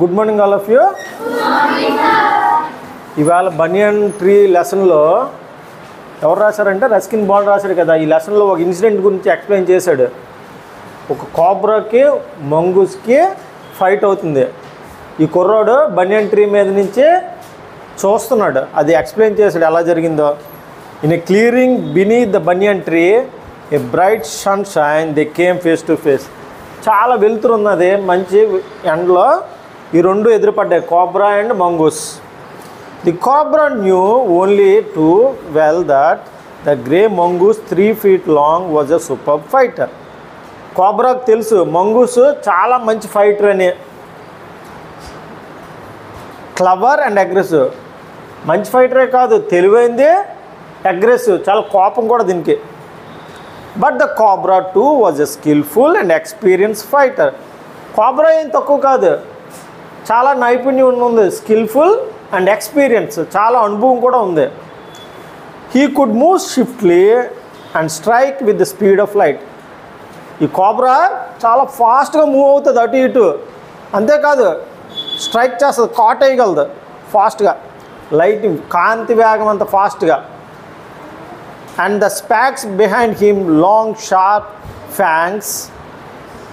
Good morning all of you. ఇవాళ బనియన్ tree లెసన్లో ఎవరు రాశారంటే రస్కిన్ బాండ్ రాశాడు కదా. ఈ లెసన్లో ఒక ఇన్సిడెంట్ గురించి ఎక్స్ప్లెయిన్ చేశాడు. ఒక కోబ్రాకి మంగూస్కి ఫైట్ అవుతుంది. ఈ కుర్రాడు బనియన్ ట్రీ మీద నుంచి చూస్తున్నాడు. అది ఎక్స్ప్లెయిన్ చేశాడు ఎలా జరిగిందో. In a clearing beneath the banyan tree a bright sunshine they came face to face. చాలా వెలుతురు ఉన్నది, మంచి ఎండలో ఈ రెండు ఎదురుపడ్డాయి, cobra and mongoose. The cobra knew only too well that the grey mongoose 3 feet long was a super fighter. కోబ్రాకు తెలుసు మంగూస్ చాలా మంచి ఫైటర్ అని. Clever and aggressive. మంచి ఫైటరే కాదు, తెలివైంది, అగ్రెసివ్, చాలా కోపం కూడా దీనికి. But the cobra two was a skilful and experience fighter. Cobra ఏం తక్కువ కాదు, చాలా నైపుణ్యం ఉంది, స్కిల్ఫుల్ అండ్ ఎక్స్పీరియన్స్, చాలా అనుభవం కూడా ఉంది. He could move swiftly and strike with the speed of light. ఈ కోబ్రా చాలా ఫాస్ట్గా మూవ్ అవుతుంది అటు ఇటు, అంతేకాదు స్ట్రైక్ చేస్తుంది, కాట్ వేయగలదు ఫాస్ట్గా, లైటింగ్ కాంతి వేగం అంత ఫాస్ట్గా. And the sacs behind him long sharp fangs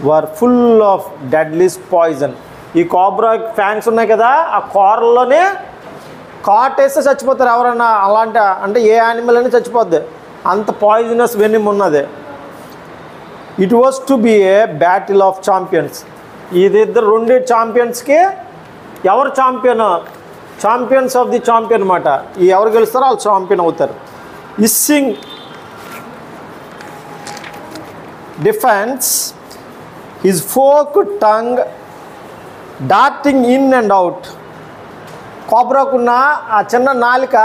were full of deadly poison. ఈ కోబ్రా ఫ్యాంగ్స్ ఉన్నాయి కదా, ఆ కూరల్లోనే కాటేస్తే చచ్చిపోతారు ఎవరైనా. అలాంటి అంటే ఏ యానిమల్ అయినా చచ్చిపోద్ది, అంత పాయిజనస్ వెనిమ్ ఉన్నది. It was to be A battle of champions. ఇది ఇద్దరు రెండు ఛాంపియన్స్కి ఎవరు ఛాంపియన్స్ ఆఫ్ ది ఛాంపియన్ అనమాట. ఈ ఎవరు గెలుస్తారో వాళ్ళు ఛాంపియన్ అవుతారు. Hissing defence his forked tongue darting in and out. కోబ్రాకున్న ఆ చిన్న నాలిక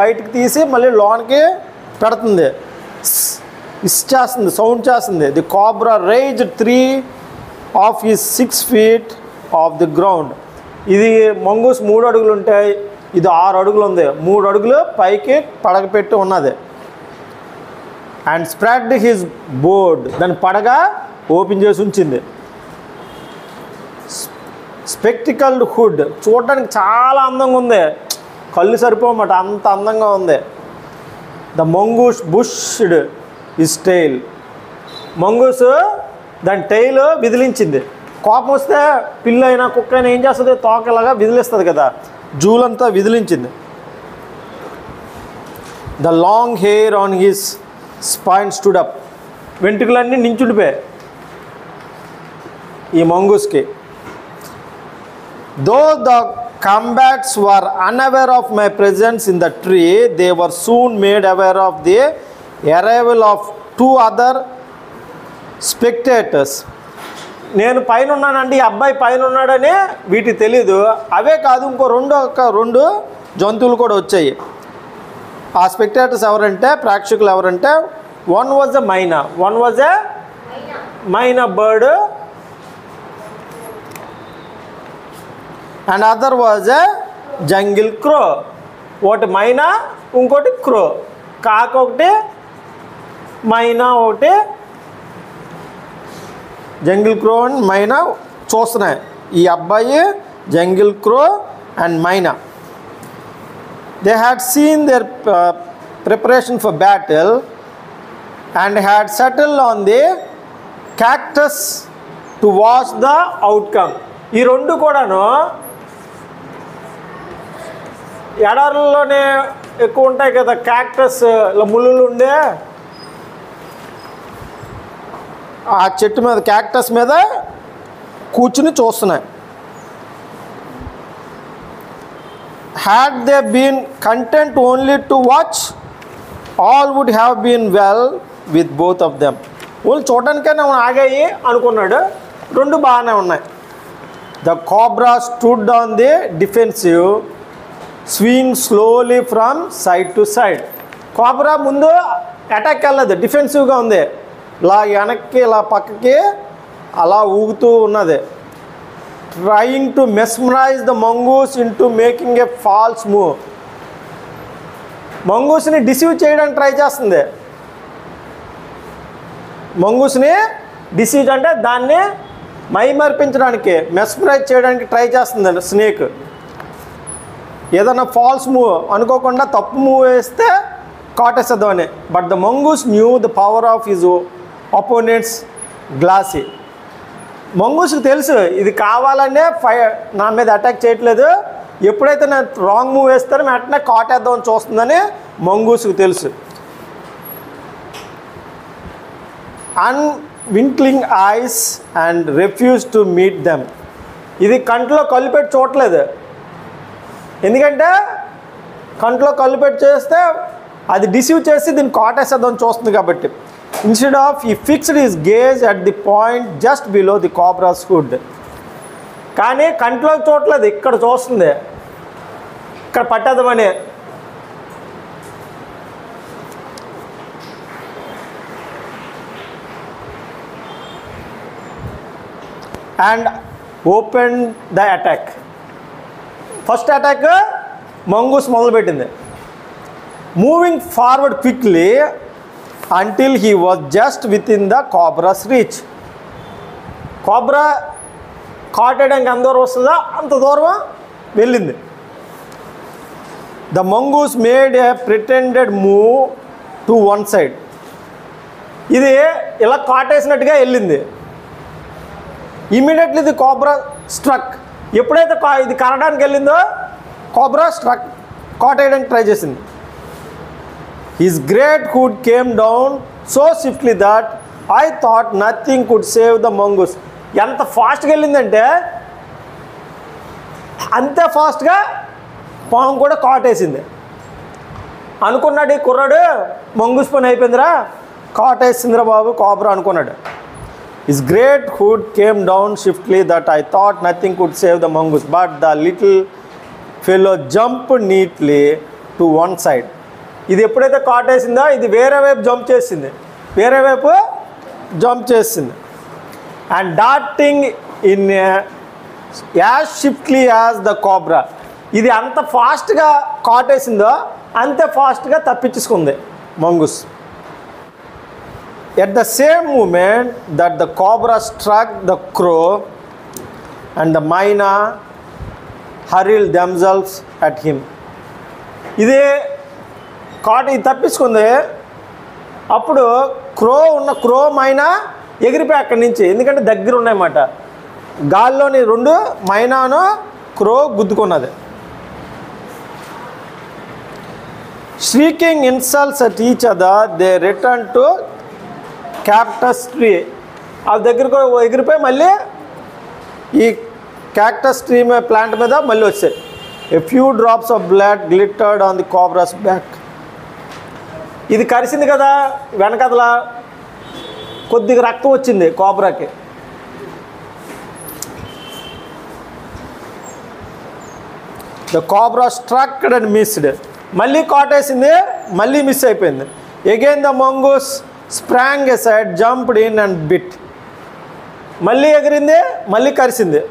బయటికి తీసి మళ్ళీ లోనికి పెడుతుంది, ఇస్ చేస్తుంది, సౌండ్ చేస్తుంది. The cobra raised 3 of his 6 feet off the ground. ఇది మంగూస్ 3 అడుగులు ఉంటాయి, ఇది 6 అడుగులు ఉంది, 3 అడుగులు పైకి పడగపెట్టి ఉన్నది. అండ్ స్ప్రెడ్ హిజ్ బోర్డ్, దాని పడగ ఓపెన్ చేసి ఉంచింది. స్పెక్టికల్డ్ హుడ్, చూడడానికి చాలా అందంగా ఉంది, కళ్ళు సరిపోమాట అంత అందంగా ఉంది. The mongoose bushed his tail. Mongoose దాని టెయిల్ విదిలించింది. కోపం వస్తే పిల్లి అయినా కుక్క అయినా ఏం చేస్తుంది, తోకలాగా విదిలిస్తుంది కదా, జూలంతా విదిలించింది. The long hair on his spine stood up. వెంట్రుకలన్నీ నించుండిపోయాయి ఈ మంగూస్కి. Though the combatants were unaware of my presence in the tree, they were soon made aware of the arrival of 2 other spectators. నేను పైన ఉన్నానండి, ఈ అబ్బాయి పైన ఉన్నాడని వీటికి తెలీదు. అవే కాదు, ఇంకో రెండు జంతువులు కూడా వచ్చాయి. ఆ స్పెక్టేటర్స్ ఎవరంటే, ప్రేక్షకులు ఎవరంటే, one was a myna bird and other was a jungle crow. ఒకటి మైనా, ఇంకోటి క్రో. కాక ఒకటి, మైనా ఒకటి, జంగిల్ క్రో అండ్ మైనా చూస్తున్నాయి. ఈ అబ్బాయి jungle crow and myna. They had seen their preparation for battle and had settled on the cactus to watch the outcome. ఈ రెండు కూడాను ఎడారుల్లోనే ఎక్కువ ఉంటాయి కదా, క్యాక్టస్ ఇలా ముళ్ళు ఉండే ఆ చెట్టు మీద, క్యాక్టస్ మీద కూర్చుని చూస్తున్నాయి. Had they been content only to watch, all would have been well with both of them. ఓన్లీ చూడడానికైనా ఆగాయి అనుకున్నాడు, రెండు బాగానే ఉన్నాయి. The cobra stood on the defensive, swing slowly from side to side. Cobra ముందు అటాక్ వెళ్ళదు, డిఫెన్సివ్గా ఉంది, ఇలా వెనక్కి ఇలా పక్కకి అలా ఊగుతూ ఉన్నది. Trying to mesmerize the mongoose into making a false move. మంగూస్ని డిసీవ్ చేయడానికి ట్రై చేస్తుంది. మంగూస్ని డిసీజ్ అంటే దాన్ని మైమర్పించడానికి, మెస్మరైజ్ చేయడానికి ట్రై చేస్తుందండి స్నేక్. ఏదైనా ఫాల్స్ మూవ్ అనుకోకుండా తప్పు మూవ్ వేస్తే కాటేసేద్దామని. But the mongoose knew the power of his opponent's glassy. మంగూస్కి తెలుసు ఇది కావాలనే నా మీద అటాక్ చేయట్లేదు, ఎప్పుడైతే నేను రాంగ్ మూవ్ వేస్తానో వెంటనే కాటేద్దామని చూస్తుందని మంగూస్కి తెలుసు. Unwinking eyes and refuse to meet them. ఇది కంట్లో కళ్ళు పెట్టి చూడలేదు, ఎందుకంటే కంట్లో కళ్ళు పెట్టి చేస్తే అది డిసీవ్ చేసి దీన్ని కాటేసేద్దామని చూస్తుంది కాబట్టి. Instead of he fixed his gaze at the point just below the cobra's hood. కానీ కంట్లో చూడలేదు, ఇక్కడ చూస్తుంది, ఇక్కడ పట్టేద్దామని. And open the attack. First attack mongoose మొదలుపెట్టింది. Moving forward quickly until he was just within the cobra's reach. Cobra కాటేయడానికి ఎంత దూరం వస్తుందో అంత దూరం వెళ్ళింది. The mongoose made a pretended move to one side. ఇది ఇలా కాటేసినట్టుగా వెళ్ళింది. Immediately the cobra struck. ఎప్పుడైతే ఇది కరడానికి వెళ్ళిందో కోబ్రా స్ట్రక్, కాటేయడానికి ట్రై చేసింది. His great hood came down so swiftly that I thought nothing could save the mongoose. ఎంత ఫాస్ట్గా వెళ్ళిందంటే అంతే ఫాస్ట్గా పాము కూడా కాటేసింది. అనుకున్నాడు ఈ కుర్రాడు, మంగూస్ పని అయిపోయిందిరా, కాటేసిందిరా బాబు కోబ్రా అనుకున్నాడు. His great hood came down swiftly that I thought nothing could save the mongoose, but the little fellow jumped neatly to one side. ఇది ఎప్పుడైతే కాటేసిందో ఇది వేరే వైపు జంప్ చేసింది. And darting in as swiftly as the cobra. ఇది అంత ఫాస్ట్గా కాటేసిందో అంతే ఫాస్ట్గా తప్పించుకుంది mongoose. At the same moment that the cobra struck the crow and the myna hurled themselves at him. ఇది తప్పించుకుంది. అప్పుడు క్రో మైనా ఎగిరిపోయి అక్కడి నుంచి, ఎందుకంటే దగ్గర ఉన్నాయన్నమాట. గాల్లోని రెండు మైనాను క్రో గుద్దుకున్నది. Shrieking insults at each other, they returned to cactus tree. ఆ దగ్గరకు ఎగిరిపోయి మళ్ళీ ఈ క్యాక్టస్ ట్రీ ప్లాంట్ మీద మళ్ళీ వచ్చాయి. A few drops of blood glittered on the cobra's back. ఇది కరిసింది కదా, వెనకదలా కొద్దిగా రక్తం వచ్చింది కోబ్రాకి. The cobra struck and missed. మళ్ళీ కాటేసింది, మళ్ళీ మిస్ అయిపోయింది. Again the mongoose sprang aside, jumped in and bit. మళ్ళీ ఎగిరింది, మళ్ళీ కరిసింది.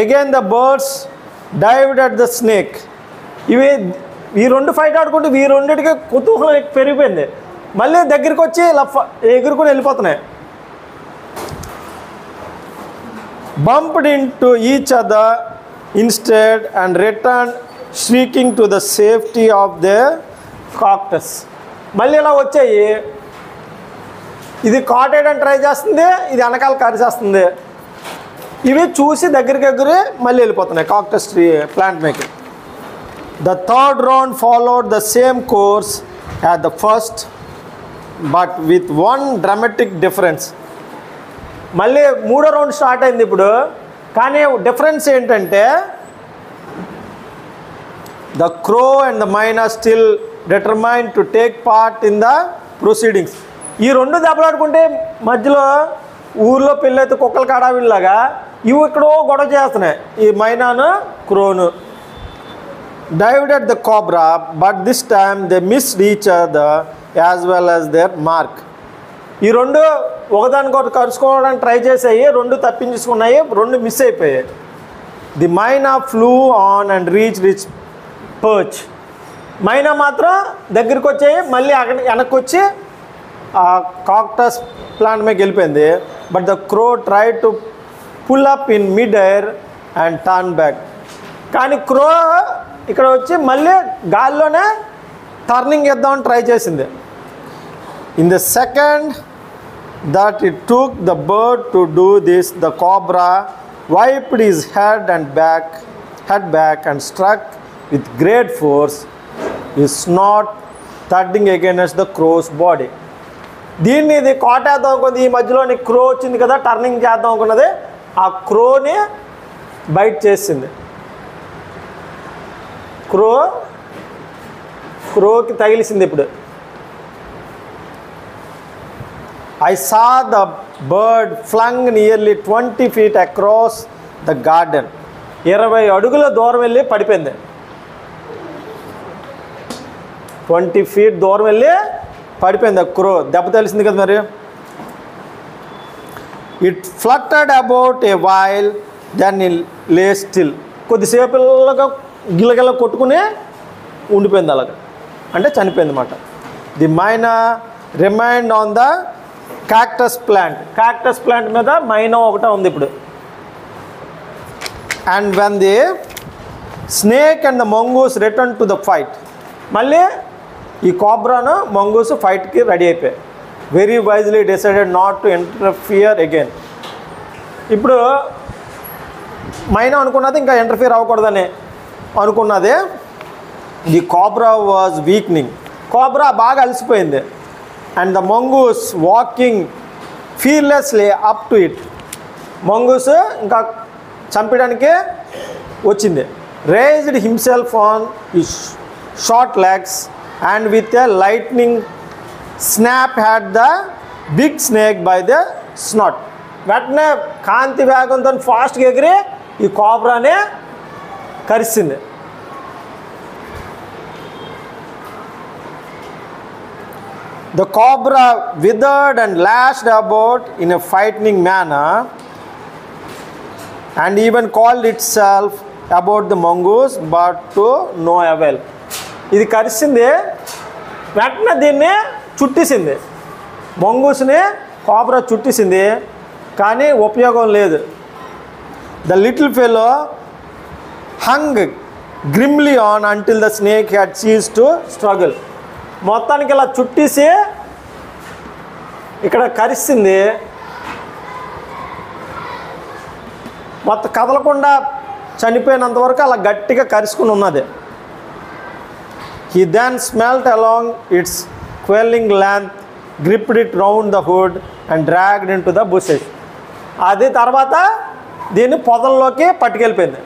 Again the birds dived at the snake. ఈ రెండు ఫైట్ ఆడుకుంటూ ఈ రెండింటికి కుతూహలం పెరిగిపోయింది. మళ్ళీ దగ్గరికి వచ్చి ఇలా ఎగురుకుని వెళ్ళిపోతున్నాయి. bumped into each other instead and returned shrieking to the safety of their cactus. మళ్ళీ ఇలా వచ్చాయి. ఇది కాటేయడానికి ట్రై చేస్తుంది, ఇది వెనకాల కరిచేస్తుంది. ఇవి చూసి దగ్గరికి ఎగురి మళ్ళీ వెళ్ళిపోతున్నాయి cactus tree plant making. The third round followed the same course as the first, but with one dramatic difference. మళ్ళీ మూడో రౌండ్ స్టార్ట్ అయింది ఇప్పుడు. కానీ డిఫరెన్స్ ఏంటంటే the crow and the myna still determined to take part in the proceedings. ఈ రెండు దెబ్బలాడుకుంటే మధ్యలో ఊర్లో పెళ్ళైతే కుక్కల కడావిలాగా ఇవి ఇక్కడో గొడవ చేస్తున్నాయి. ఈ మైనాను క్రోను dived at the cobra, but this time they missed each other as well as their mark. ఈ రెండు ఒకదానికొకటి కరుచుకోవడానికి ట్రై చేసాయి, రెండు తప్పించుకున్నాయి, రెండు మిస్ అయిపోయాయి. The myna flew on and reach perch. Myna మాత్రం దగ్గరికి వచ్చాయి, మళ్ళీ అక్కడ వెనక్కి వచ్చి ఆ కాక్టస్ ప్లాంట్ మీద వెళ్ళిపోయింది. But the crow try to pull up in mid air and turn back. కానీ క్రో ఇక్కడ వచ్చి మళ్ళీ గాల్లోనే టర్నింగ్ ఇద్దామని ట్రై చేసింది. In the second that it took the bird to do this, the cobra wiped his head back and struck with great force, his snot thudding against the crow's body. దీన్ని ఇది కాటేద్దాం అనుకుంది. ఈ మధ్యలోని క్రో వచ్చింది కదా, turning చేద్దాం అనుకున్నది, ఆ క్రోని బైట్ చేసింది. క్రోకి తగిలిసింది. ఇప్పుడు I saw the bird flung nearly 20 feet across the garden. 20 అడుగుల దూరం వెళ్ళి పడిపోయింది. 20 feet దూరం వెళ్ళి పడిపోయింది ఆ క్రో. దెబ్బ తెలిసింది కదా మరి. It fluttered about a while, then it lay still. కొద్దిసేపు గిలగిల కొట్టుకుని ఉండిపోయింది అలాగా, అంటే చనిపోయింది అన్నమాట. The myna remained on the cactus plant మీద మైనా ఒకటే ఉంది ఇప్పుడు. And when the snake and the mongoose return to the fight, మళ్ళీ ఈ కోబ్రాను మంగూస్ ఫైట్కి రెడీ అయిపోయాయి. Very wisely decided not to interfere again. ఇప్పుడు మైనా అనుకున్నది ఇంకా ఇంటర్ఫియర్ అవ్వకూడదని అనుకున్నది. The cobra was weakening, cobra బాగా అలసిపోయింది. And the mongoose walking fearlessly up to it, mongoose ఇంకా చంపడానికి వచ్చింది. Raised himself on his short legs and with a lightning snap had the big snake by the snout. వెంటనే కాంతి వేగంతో ఫాస్ట్గా ఎగిరి ఈ కోబ్రానే కరిసింది. The cobra withered and lashed about in a frightening manner and even called itself about the mongoose, but to no avail. ఇది కరిసింది, వెంటనే దీన్ని చుట్టేసింది. మంగూస్ని cobra చుట్టేసింది, కానీ ఉపయోగం లేదు. The little fellow hung grimly on until the snake had ceased to struggle. మొత్తానికి ఇలా చుట్టేసి ఇక్కడ కరిసింది. మొత్తం కదలకుండా చనిపోయినంత వరకు అలా గట్టిగా కరుచుకుని ఉన్నది. He then smelt along its quelling length, gripped it round the hood and dragged into the bushes. అది తర్వాత దీన్ని పొదల్లోకి పట్టుకెళ్ళిపోయింది.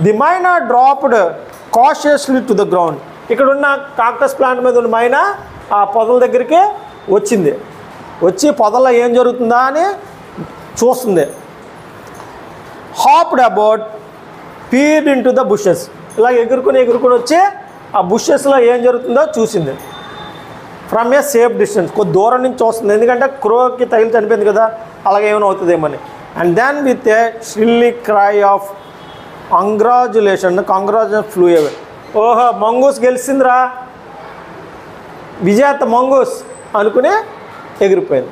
The myna dropped cautiously to the ground. ఇక్కడ ఉన్న కాక్టస్ ప్లాంట్ మీద ఉన్న మైనా ఆ పొదల దగ్గరికి వచ్చింది. వచ్చి పొదల్లో ఏం జరుగుతుందా అని చూస్తుంది. Hopped about, peered into the bushes. ఇలా ఎగురుకుని వచ్చి ఆ బుషెస్లో ఏం జరుగుతుందో చూసింది. ఫ్రమ్ ఏ సేఫ్ డిస్టెన్స్, కొద్ది దూరం నుంచి చూస్తుంది, ఎందుకంటే క్రోకి తగిలి చనిపోయింది కదా, అలాగే ఏమైనా అవుతుందేమని. And then with a shrill cry of congratulation flew away. ఓహో, మంగూస్ గెలిచిందిరా, విజేత మంగూస్ అనుకుని ఎగిరిపోయింది.